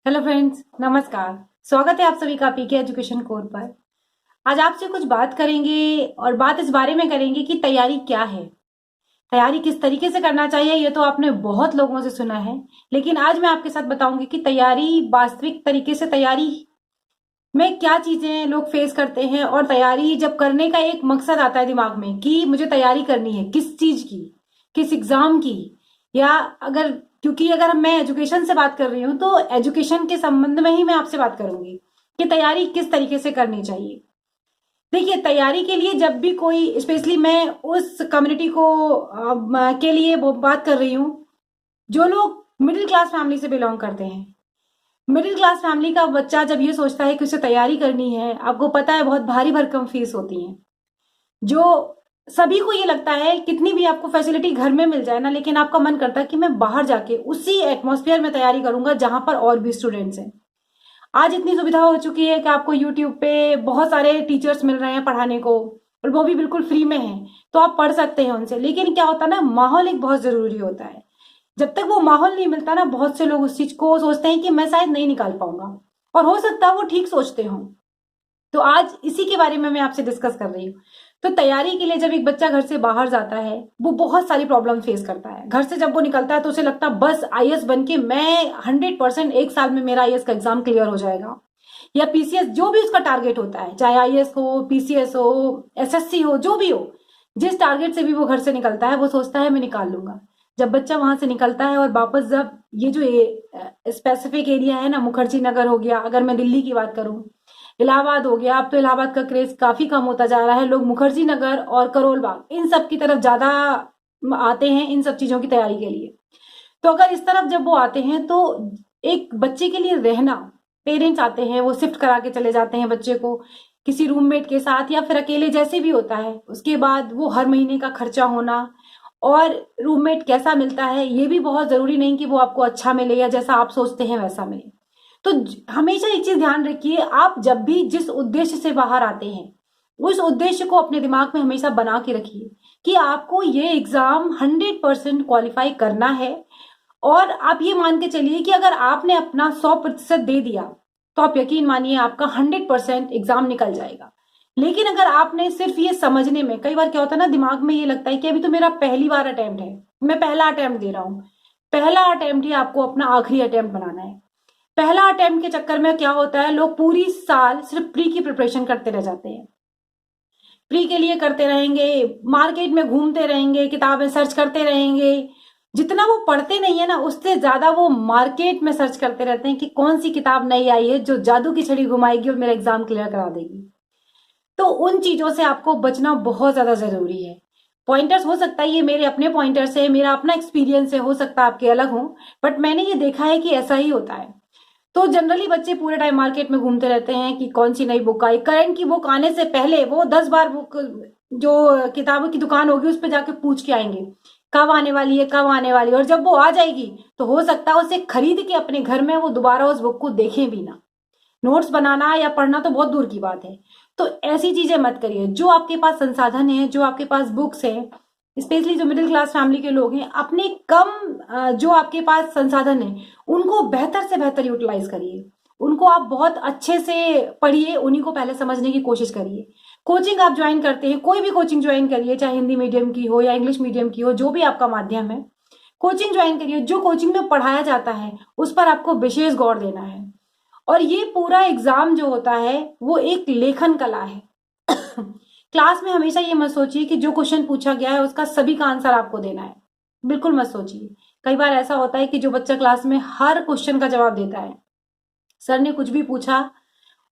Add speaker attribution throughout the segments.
Speaker 1: Hello friends, नमस्कार। स्वागत है आप सभी का पीके एजुकेशन कोर पर। आज आपसे कुछ बात करेंगे और बात इस बारे में करेंगे कि तैयारी क्या है। तैयारी किस तरीके से करना चाहिए ये तो आपने बहुत लोगों से सुना है, लेकिन आज मैं आपके साथ बताऊंगी कि तैयारी वास्तविक तरीके से तैयारी में क्या चीजें लोग फेस करते हैं। और तैयारी जब करने का एक मकसद आता है दिमाग में कि मुझे तैयारी करनी है किस चीज की, किस एग्जाम की, या अगर क्योंकि अगर मैं एजुकेशन से बात कर रही हूँ तो एजुकेशन के संबंध में ही मैं आपसे बात करूंगी कि तैयारी किस तरीके से करनी चाहिए। देखिए, तैयारी के लिए जब भी कोई, स्पेशली मैं उस कम्युनिटी को के लिए वो बात कर रही हूँ जो लोग मिडिल क्लास फैमिली से बिलोंग करते हैं। मिडिल क्लास फैमिली का बच्चा जब ये सोचता है कि उसे तैयारी करनी है, आपको पता है बहुत भारी भरकम फीस होती है, जो सभी को ये लगता है कितनी भी आपको फैसिलिटी घर में मिल जाए ना, लेकिन आपका मन करता है कि मैं बाहर जाके उसी एटमॉस्फेयर में तैयारी करूंगा जहां पर और भी स्टूडेंट्स हैं। आज इतनी सुविधा हो चुकी है कि आपको यूट्यूब पे बहुत सारे टीचर्स मिल रहे हैं पढ़ाने को, और वो भी बिल्कुल फ्री में है, तो आप पढ़ सकते हैं उनसे। लेकिन क्या होता है ना, माहौल एक बहुत जरूरी होता है। जब तक वो माहौल नहीं मिलता ना, बहुत से लोग उस चीज को सोचते हैं कि मैं शायद नहीं निकाल पाऊंगा, और हो सकता है वो ठीक सोचते हों। तो आज इसी के बारे में मैं आपसे डिस्कस कर रही हूँ। तो तैयारी के लिए जब एक बच्चा घर से बाहर जाता है, वो बहुत सारी प्रॉब्लम फेस करता है। घर से जब वो निकलता है तो उसे लगता है बस आईएएस बन के मैं 100% एक साल में मेरा आईएएस का एग्जाम क्लियर हो जाएगा, या पीसीएस, जो भी उसका टारगेट होता है, चाहे आईएएस हो, पीसीएस हो, एसएससी हो, जो भी हो, जिस टारगेट से भी वो घर से निकलता है वो सोचता है मैं निकाल लूंगा। जब बच्चा वहां से निकलता है और वापस जब ये जो स्पेसिफिक एरिया है ना, मुखर्जी नगर हो गया, अगर मैं दिल्ली की बात करूं, इलाहाबाद हो गया, अब तो इलाहाबाद का क्रेज काफी कम होता जा रहा है, लोग मुखर्जी नगर और करोल बाग इन सब की तरफ ज्यादा आते हैं इन सब चीजों की तैयारी के लिए। तो अगर इस तरफ जब वो आते हैं तो एक बच्चे के लिए रहना, पेरेंट्स आते हैं वो शिफ्ट करा के चले जाते हैं बच्चे को किसी रूममेट के साथ या फिर अकेले, जैसे भी होता है। उसके बाद वो हर महीने का खर्चा होना, और रूममेट कैसा मिलता है ये भी बहुत जरूरी नहीं कि वो आपको अच्छा मिले या जैसा आप सोचते हैं वैसा मिले। तो हमेशा एक चीज ध्यान रखिए, आप जब भी जिस उद्देश्य से बाहर आते हैं उस उद्देश्य को अपने दिमाग में हमेशा बना के रखिए कि आपको ये एग्जाम 100% क्वालिफाई करना है। और आप ये मान के चलिए कि अगर आपने अपना 100% दे दिया तो आप यकीन मानिए आपका 100% एग्जाम निकल जाएगा। लेकिन अगर आपने सिर्फ ये समझने में, कई बार क्या होता है ना, दिमाग में ये लगता है कि अभी तो मेरा पहली बार अटेम्प्ट है, मैं पहला अटेम्प्ट दे रहा हूं। पहला अटेम्प्ट ही आपको अपना आखिरी अटेम्प्ट बनाना है। पहला अटेम्प्ट के चक्कर में क्या होता है, लोग पूरी साल सिर्फ प्री की प्रिपरेशन करते रह जाते हैं। प्री के लिए करते रहेंगे, मार्केट में घूमते रहेंगे, किताबें सर्च करते रहेंगे। जितना वो पढ़ते नहीं है ना, उससे ज्यादा वो मार्केट में सर्च करते रहते हैं कि कौन सी किताब नई आई है जो जादू की छड़ी घुमाएगी और मेरा एग्जाम क्लियर करा देगी। तो उन चीजों से आपको बचना बहुत ज्यादा जरूरी है। पॉइंटर्स हो सकता है ये मेरे अपने पॉइंटर्स है, मेरा अपना एक्सपीरियंस है, हो सकता है आपके अलग हो, बट मैंने ये देखा है कि ऐसा ही होता है। तो जनरली बच्चे पूरे टाइम मार्केट में घूमते रहते हैं कि कौन सी नई बुक आई। करंट की बुक आने से पहले वो 10 बार बुक, जो किताबों की दुकान होगी उस पर जाके पूछ के आएंगे कब आने वाली है, कब आने वाली है। और जब वो आ जाएगी तो हो सकता है उसे खरीद के अपने घर में वो दोबारा उस बुक को देखें भी ना। नोट्स बनाना या पढ़ना तो बहुत दूर की बात है। तो ऐसी चीजें मत करिए। जो आपके पास संसाधन है, जो आपके पास बुक्स हैं, स्पेशली जो मिडिल क्लास फैमिली के लोग हैं, अपने कम जो आपके पास संसाधन है उनको बेहतर से बेहतर यूटिलाइज करिए। उनको आप बहुत अच्छे से पढ़िए, उन्हीं को पहले समझने की कोशिश करिए। कोचिंग आप ज्वाइन करते हैं, कोई भी कोचिंग ज्वाइन करिए, चाहे हिंदी मीडियम की हो या इंग्लिश मीडियम की हो, जो भी आपका माध्यम है, कोचिंग ज्वाइन करिए। जो कोचिंग में पढ़ाया जाता है उस पर आपको विशेष गौर देना है। और ये पूरा एग्जाम जो होता है वो एक लेखन कला है। क्लास में हमेशा ये मत सोचिए कि जो क्वेश्चन पूछा गया है उसका सभी का आंसर आपको देना है, बिल्कुल मत सोचिए। कई बार ऐसा होता है कि जो बच्चा क्लास में हर क्वेश्चन का जवाब देता है, सर ने कुछ भी पूछा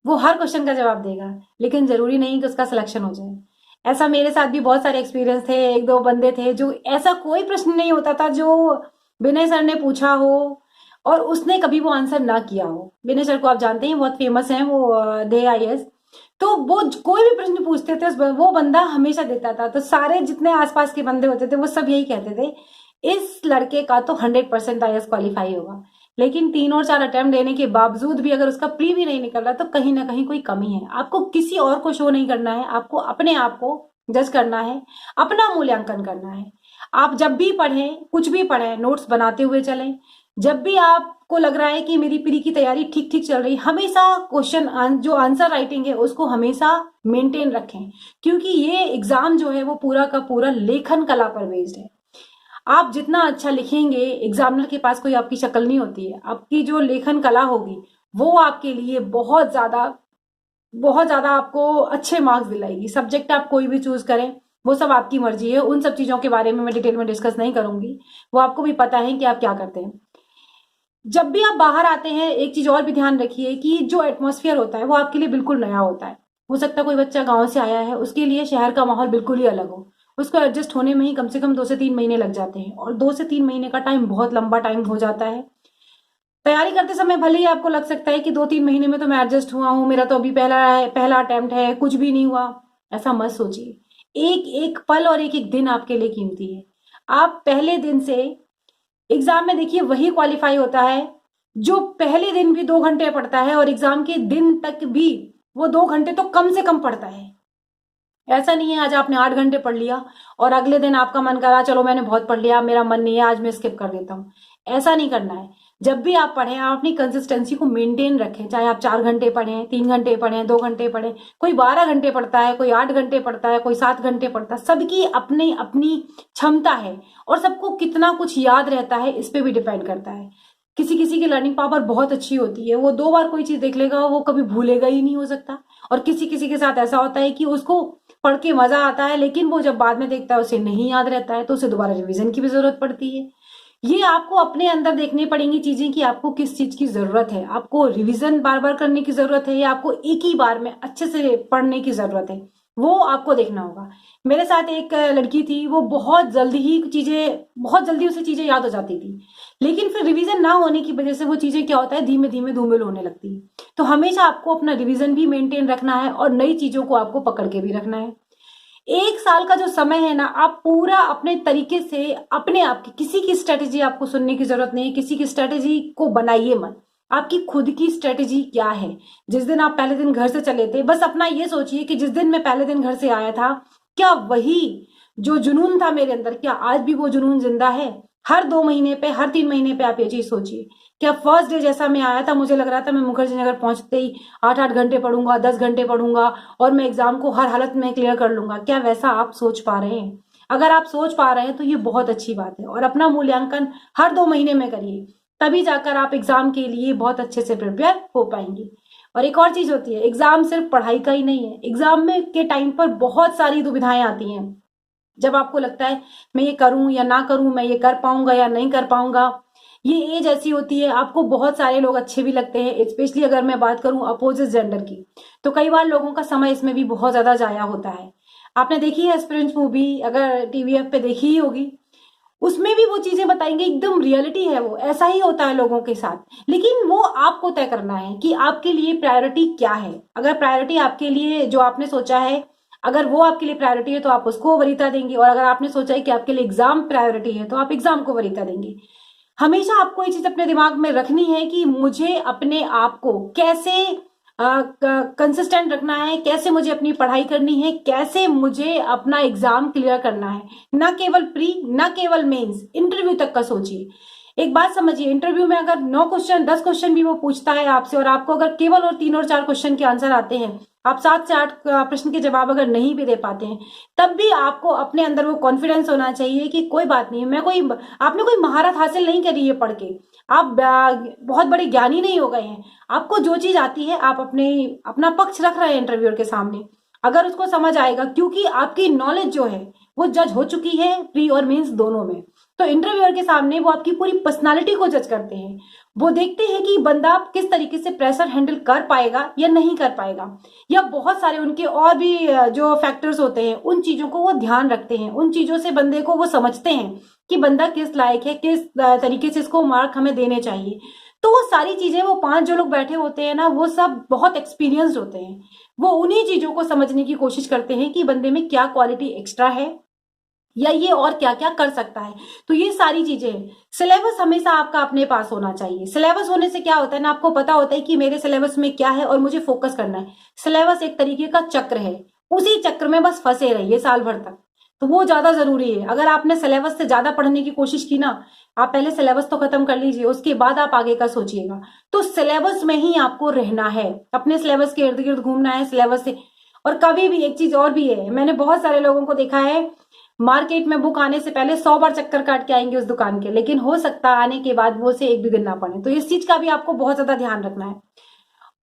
Speaker 1: वो हर क्वेश्चन का जवाब देगा, लेकिन जरूरी नहीं कि उसका सिलेक्शन हो जाए। ऐसा मेरे साथ भी बहुत सारे एक्सपीरियंस थे। एक दो बंदे थे जो ऐसा कोई प्रश्न नहीं होता था जो विनय सर ने पूछा हो और उसने कभी वो आंसर ना किया हो। विनय सर को आप जानते हैं, बहुत फेमस हैं वो, दे आईएएस। तो वो कोई भी प्रश्न पूछते थे वो बंदा हमेशा देता था। तो सारे जितने आसपास के बंदे होते थे वो सब यही कहते थे इस लड़के का तो 100% आईएएस क्वालिफाई होगा। लेकिन 3 और 4 अटेम्प्ट देने के बावजूद भी अगर उसका प्री भी नहीं निकल रहा तो कहीं ना कहीं कोई कमी है। आपको किसी और को शो नहीं करना है, आपको अपने आप को जज करना है, अपना मूल्यांकन करना है। आप जब भी पढ़ें, कुछ भी पढ़ें, नोट्स बनाते हुए चलें। जब भी आपको लग रहा है कि मेरी प्री की तैयारी ठीक ठीक चल रही, हमेशा क्वेश्चन जो आंसर राइटिंग है उसको हमेशा मेंटेन रखें, क्योंकि ये एग्जाम जो है वो पूरा का पूरा लेखन कला पर बेस्ड है। आप जितना अच्छा लिखेंगे, एग्जामिनर के पास कोई आपकी शक्ल नहीं होती है, आपकी जो लेखन कला होगी वो आपके लिए बहुत ज्यादा आपको अच्छे मार्क्स दिलाएगी। सब्जेक्ट आप कोई भी चूज करें, वो सब आपकी मर्जी है, उन सब चीजों के बारे में मैं डिटेल में डिस्कस नहीं करूंगी, वो आपको भी पता है कि आप क्या करते हैं। जब भी आप बाहर आते हैं, एक चीज और भी ध्यान रखिए कि जो एटमॉस्फेयर होता है वो आपके लिए बिल्कुल नया होता है। हो सकता है कोई बच्चा गांव से आया है, उसके लिए शहर का माहौल बिल्कुल ही अलग हो, उसको एडजस्ट होने में ही कम से कम 2 से 3 महीने लग जाते हैं, और 2 से 3 महीने का टाइम बहुत लंबा टाइम हो जाता है। तैयारी करते समय भले ही आपको लग सकता है कि 2-3 महीने में तो मैं एडजस्ट हुआ हूँ, मेरा तो अभी पहला अटेम्प्ट है, कुछ भी नहीं हुआ। ऐसा मत सोचिए। एक एक पल और एक एक दिन आपके लिए कीमती है। आप पहले दिन से एग्जाम में देखिए वही क्वालिफाई होता है जो पहले दिन भी 2 घंटे पढ़ता है और एग्जाम के दिन तक भी वो 2 घंटे तो कम से कम पढ़ता है। ऐसा नहीं है आज आपने 8 घंटे पढ़ लिया और अगले दिन आपका मन करा चलो मैंने बहुत पढ़ लिया, मेरा मन नहीं है, आज मैं स्किप कर देता हूँ। ऐसा नहीं करना है। जब भी आप पढ़ें, आप अपनी कंसिस्टेंसी को मेंटेन रखें, चाहे आप 4 घंटे पढ़ें, 3 घंटे पढ़ें, 2 घंटे पढ़ें। कोई 12 घंटे पढ़ता है, कोई 8 घंटे पढ़ता है, कोई 7 घंटे पढ़ता है। सबकी अपनी अपनी क्षमता है और सबको कितना कुछ याद रहता है इस पे भी डिपेंड करता है। किसी किसी की लर्निंग पावर बहुत अच्छी होती है, वो 2 बार कोई चीज देख लेगा वो कभी भूलेगा ही नहीं, हो सकता। और किसी किसी के साथ ऐसा होता है कि उसको पढ़ के मजा आता है, लेकिन वो जब बाद में देखता है उसे नहीं याद रहता है, तो उसे दोबारा रिवीजन की भी जरूरत पड़ती है। ये आपको अपने अंदर देखनी पड़ेंगी चीजें कि आपको किस चीज की जरूरत है, आपको रिवीजन बार बार करने की जरूरत है या आपको एक ही बार में अच्छे से पढ़ने की जरूरत है, वो आपको देखना होगा। मेरे साथ एक लड़की थी, वो बहुत जल्दी उसे चीजें याद हो जाती थी, लेकिन फिर रिवीजन ना होने की वजह से वो चीजें क्या होता है धीमे धीमे धूमिल होने लगती है। तो हमेशा आपको अपना रिवीजन भी मेंटेन रखना है और नई चीजों को आपको पकड़ के भी रखना है। 1 साल का जो समय है ना, आप पूरा अपने तरीके से अपने आप की, किसी की स्ट्रेटेजी आपको सुनने की जरूरत नहीं है, किसी की स्ट्रेटेजी को बनाइए मत। आपकी खुद की स्ट्रेटेजी क्या है? जिस दिन आप पहले दिन घर से चले थे, बस अपना ये सोचिए कि जिस दिन मैं पहले दिन घर से आया था, क्या वही जो जुनून था मेरे अंदर, क्या आज भी वो जुनून जिंदा है? हर 2 महीने पे, हर 3 महीने पे आप ये चीज सोचिए। क्या फर्स्ट डे जैसा मैं आया था, मुझे लग रहा था मैं मुखर्जी नगर पहुंचते ही 8-8 घंटे पढ़ूंगा, 10 घंटे पढ़ूंगा और मैं एग्जाम को हर हालत में क्लियर कर लूंगा? क्या वैसा आप सोच पा रहे हैं? अगर आप सोच पा रहे हैं तो ये बहुत अच्छी बात है, और अपना मूल्यांकन हर 2 महीने में करिए, तभी जाकर आप एग्जाम के लिए बहुत अच्छे से प्रिपेयर हो पाएंगे। और एक और चीज होती है, एग्जाम सिर्फ पढ़ाई का ही नहीं है। एग्जाम में के टाइम पर बहुत सारी दुविधाएं आती हैं। जब आपको लगता है मैं ये करूं या ना करूं, मैं ये कर पाऊंगा या नहीं कर पाऊंगा। ये एज ऐसी होती है, आपको बहुत सारे लोग अच्छे भी लगते हैं, स्पेशली अगर मैं बात करूं अपोजिट जेंडर की, तो कई बार लोगों का समय इसमें भी बहुत ज्यादा जाया होता है। आपने देखी है एस्पिरेंट्स मूवी, अगर टीवीएफ पे देखी ही होगी, उसमें भी वो चीजें बताएंगे, एकदम रियलिटी है, वो ऐसा ही होता है लोगों के साथ। लेकिन वो आपको तय करना है कि आपके लिए प्रायोरिटी क्या है। अगर प्रायोरिटी आपके लिए जो आपने सोचा है, अगर वो आपके लिए प्रायोरिटी है तो आप उसको वरीयता देंगे, और अगर आपने सोचा है कि आपके लिए एग्जाम प्रायोरिटी है तो आप एग्जाम को वरीयता देंगे। हमेशा आपको ये चीज अपने दिमाग में रखनी है कि मुझे अपने आप को कैसे कंसिस्टेंट रखना है, कैसे मुझे अपनी पढ़ाई करनी है, कैसे मुझे अपना एग्जाम क्लियर करना है। ना केवल प्री, ना केवल मेंस, इंटरव्यू तक का सोचिए। एक बात समझिए, इंटरव्यू में अगर 9 क्वेश्चन 10 क्वेश्चन भी वो पूछता है आपसे, और आपको अगर केवल और 3 और 4 क्वेश्चन के आंसर आते हैं, आप 7 से 8 प्रश्न के जवाब अगर नहीं भी दे पाते हैं, तब भी आपको अपने अंदर वो कॉन्फिडेंस होना चाहिए कि कोई बात नहीं, आपने कोई महारत हासिल नहीं करी है पढ़ के, आप बहुत बड़े ज्ञानी नहीं हो गए हैं। आपको जो चीज आती है आप अपना पक्ष रख रहे हैं इंटरव्यूअर के सामने, अगर उसको समझ आएगा, क्योंकि आपकी नॉलेज जो है वो जज हो चुकी है प्री और मेंस दोनों में। तो इंटरव्यूअर के सामने वो आपकी पूरी पर्सनालिटी को जज करते हैं, वो देखते हैं कि बंदा किस तरीके से प्रेशर हैंडल कर पाएगा या नहीं कर पाएगा, या बहुत सारे उनके और भी जो फैक्टर्स होते हैं, उन चीजों को वो ध्यान रखते हैं, उन चीजों से बंदे को वो समझते हैं कि बंदा किस लायक है, किस तरीके से इसको मार्क हमें देने चाहिए। तो वो सारी चीजें, वो 5 जो लोग बैठे होते हैं ना, वो सब बहुत एक्सपीरियंस्ड होते हैं। वो उन्हीं चीजों को समझने की कोशिश करते हैं कि बंदे में क्या क्वालिटी एक्स्ट्रा है या ये और क्या क्या कर सकता है। तो ये सारी चीजें हैं। सिलेबस हमेशा आपका अपने पास होना चाहिए। सिलेबस होने से क्या होता है ना, आपको पता होता है कि मेरे सिलेबस में क्या है और मुझे फोकस करना है। सिलेबस एक तरीके का चक्र है, उसी चक्र में बस फंसे रहिए साल भर तक, तो वो ज्यादा जरूरी है। अगर आपने सिलेबस से ज्यादा पढ़ने की कोशिश की ना, आप पहले सिलेबस तो खत्म कर लीजिए, उसके बाद आप आगे का सोचिएगा। तो सिलेबस में ही आपको रहना है, अपने सिलेबस के इर्द गिर्द घूमना है, सिलेबस से। और कभी भी एक चीज और भी है, मैंने बहुत सारे लोगों को देखा है, मार्केट में बुक आने से पहले 100 बार चक्कर काट के आएंगे उस दुकान के, लेकिन हो सकता है आने के बाद वो से एक भी गिनना पड़े। तो इस चीज का भी आपको बहुत ज्यादा ध्यान रखना है।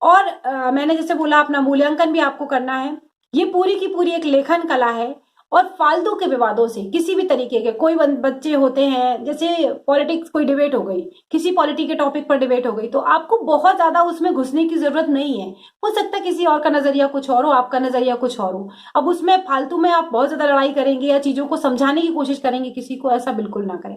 Speaker 1: और मैंने जैसे बोला, अपना मूल्यांकन भी आपको करना है। ये पूरी की पूरी एक लेखन कला है। और फालतू के विवादों से, किसी भी तरीके के, कोई बच्चे होते हैं, जैसे पॉलिटिक्स, कोई डिबेट हो गई, किसी पॉलिटी के टॉपिक पर डिबेट हो गई, तो आपको बहुत ज्यादा उसमें घुसने की जरूरत नहीं है। हो सकता है किसी और का नजरिया कुछ और हो, आपका नजरिया कुछ और हो। अब उसमें फालतू में आप बहुत ज्यादा लड़ाई करेंगे या चीजों को समझाने की कोशिश करेंगे किसी को, ऐसा बिल्कुल ना करें।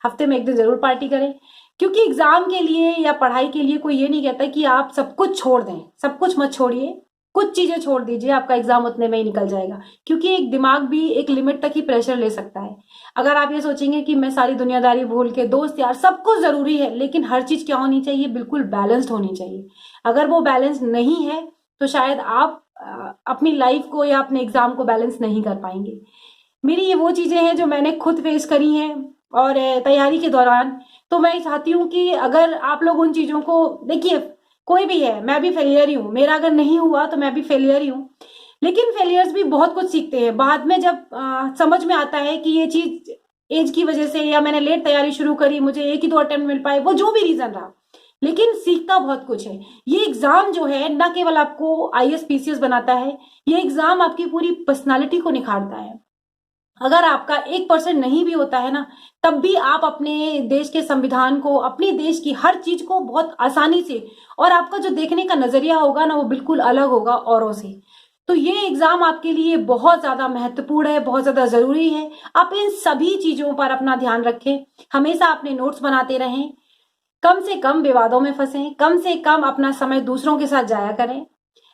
Speaker 1: हफ्ते में एक दिन जरूर पार्टी करें, क्योंकि एग्जाम के लिए या पढ़ाई के लिए कोई ये नहीं कहता कि आप सब कुछ छोड़ दें। सब कुछ मत छोड़िए, कुछ चीजें छोड़ दीजिए, आपका एग्जाम उतने में ही निकल जाएगा। क्योंकि एक दिमाग भी एक लिमिट तक ही प्रेशर ले सकता है। अगर आप ये सोचेंगे कि मैं सारी दुनियादारी भूल के, दोस्त यार सब कुछ जरूरी है, लेकिन हर चीज क्या होनी चाहिए, बिल्कुल बैलेंस्ड होनी चाहिए। अगर वो बैलेंस नहीं है तो शायद आप अपनी लाइफ को या अपने एग्जाम को बैलेंस नहीं कर पाएंगे। मेरी ये वो चीजें हैं जो मैंने खुद फेस करी हैं और तैयारी के दौरान। तो मैं चाहती हूँ कि अगर आप लोग उन चीजों को देखिए, कोई भी है, मैं भी फेलियर ही हूँ, मेरा अगर नहीं हुआ तो मैं भी फेलियर ही हूँ। लेकिन फेलियर्स भी बहुत कुछ सीखते हैं बाद में, जब समझ में आता है कि ये चीज एज की वजह से, या मैंने लेट तैयारी शुरू करी, मुझे एक ही 2 अटेम्प्ट मिल पाए, वो जो भी रीजन रहा, लेकिन सीखता बहुत कुछ है। ये एग्जाम जो है ना केवल आपको आईएएस पीसीएस बनाता है, ये एग्जाम आपकी पूरी पर्सनालिटी को निखारता है। अगर आपका 1% नहीं भी होता है ना, तब भी आप अपने देश के संविधान को, अपने देश की हर चीज को बहुत आसानी से, और आपका जो देखने का नजरिया होगा ना, वो बिल्कुल अलग होगा औरों से। तो ये एग्जाम आपके लिए बहुत ज्यादा महत्वपूर्ण है, बहुत ज्यादा जरूरी है। आप इन सभी चीजों पर अपना ध्यान रखें, हमेशा अपने नोट्स बनाते रहें, कम से कम विवादों में फंसें, कम से कम अपना समय दूसरों के साथ जाया करें।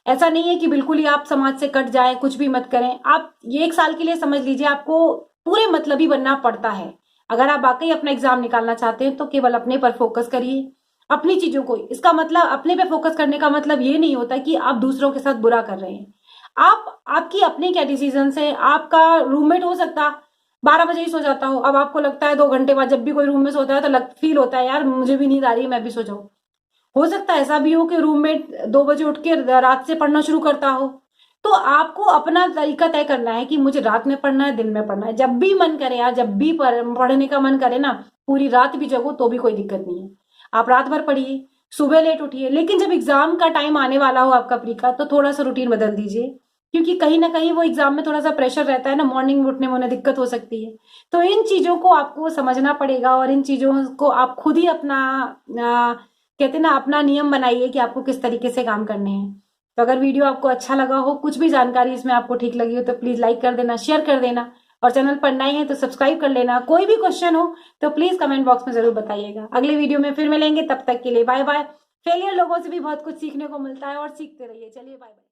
Speaker 1: ऐसा नहीं है कि बिल्कुल ही आप समाज से कट जाए, कुछ भी मत करें। आप ये 1 साल के लिए समझ लीजिए, आपको पूरे मतलबी बनना पड़ता है। अगर आप वाकई अपना एग्जाम निकालना चाहते हैं तो केवल अपने पर फोकस करिए, अपनी चीजों को। इसका मतलब, अपने पे फोकस करने का मतलब ये नहीं होता कि आप दूसरों के साथ बुरा कर रहे हैं। आपकी अपनी क्या डिसीजन है। आपका रूममेट हो सकता 12 बजे ही सो जाता हो, अब आपको लगता है 2 घंटे बाद जब भी कोई रूम में सोता है तो फील होता है यार मुझे भी नींद आ रही है, मैं भी सो जाऊं। हो सकता है ऐसा भी हो कि रूममेट 2 बजे उठ के रात से पढ़ना शुरू करता हो। तो आपको अपना तरीका तय करना है कि मुझे रात में पढ़ना है, दिन में पढ़ना है। जब भी मन करे यार, जब भी पढ़ने का मन करे ना, पूरी रात भी जगो तो भी कोई दिक्कत नहीं है। आप रात भर पढ़िए, सुबह लेट उठिए, लेकिन जब एग्जाम का टाइम आने वाला हो आपका प्री का, तो थोड़ा सा रूटीन बदल दीजिए। क्योंकि कहीं ना कहीं वो एग्जाम में थोड़ा सा प्रेशर रहता है ना, मॉर्निंग में उठने में उन्हें दिक्कत हो सकती है। तो इन चीजों को आपको समझना पड़ेगा, और इन चीजों को आप खुद ही अपना कहते हैं ना, अपना नियम बनाइए कि आपको किस तरीके से काम करने हैं। तो अगर वीडियो आपको अच्छा लगा हो, कुछ भी जानकारी इसमें आपको ठीक लगी हो, तो प्लीज लाइक कर देना, शेयर कर देना, और चैनल पर नए हैं तो सब्सक्राइब कर लेना। कोई भी क्वेश्चन हो तो प्लीज कमेंट बॉक्स में जरूर बताइएगा। अगले वीडियो में फिर मिलेंगे, तब तक के लिए बाय बाय। फेलियर लोगों से भी बहुत कुछ सीखने को मिलता है, और सीखते रहिए। चलिए बाय बाय।